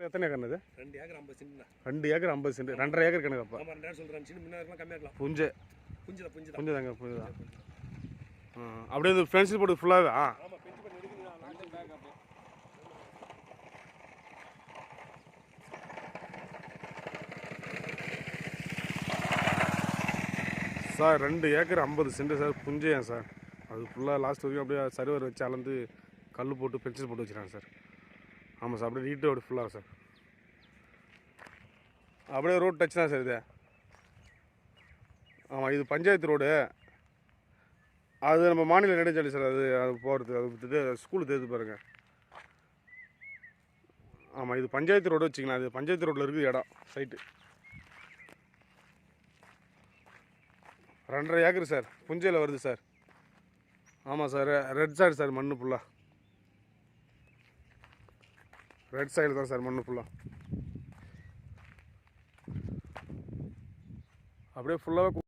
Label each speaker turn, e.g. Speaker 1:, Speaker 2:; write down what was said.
Speaker 1: எத்தனை ஏக்கர் இது?
Speaker 2: 2 acre 50 cent.
Speaker 1: 2 acre 50 cent. 2.5 acre கணக்குப்பா.
Speaker 2: ஆமா 2 சொல்றேன். சின்ன முன்ன இருக்கலாம் கம்மியா இருக்கலாம்.
Speaker 1: புஞ்சை
Speaker 2: புஞ்சுதாங்க.
Speaker 1: அப்படியே இந்த ஃபென்ஸ் போட்டு ஃபுல்லாகவே
Speaker 2: ஆமா பெஞ்ச் பண்ணி எடுக்குறீங்க. லாஸ்ட் பேக் அப்படியே.
Speaker 1: சார் 2 ஏக்கர் 50 சென்ட் சார் புஞ்சையா சார். அது ஃபுல்லாக லாஸ்ட் வரைக்கும் அப்படியே சர்வர் வச்சு அளந்து கல் போட்டு பென்சில் போட்டு வச்சுருக்காங்க சார். ஆமாம் சார் அப்படியே நீட்டோடு ஃபுல்லாக சார். அப்படியே ரோட் டச் தான் சார் இது. ஆமாம் இது பஞ்சாயத்து ரோடு. அது நம்ம மாநில நெடுஞ்சாலை சார். அது போகிறது அது ஸ்கூலு தேர்த்து பாருங்க. ஆமாம் இது பஞ்சாயத்து ரோடு வச்சிங்களா. அது பஞ்சாயத்து ரோட்டில் இருக்குது இடம் சைட்டு. 2.5 ஏக்கர் சார் புஞ்சையில் வருது சார். ஆமாம் சார் ரெட் சைடு சார் மண்ணு ஃபுல்லாக. ரெட் சைடு தான் சார் மண்ணு ஃபுல்லாக. அப்படியே ஃபுல்லாகவே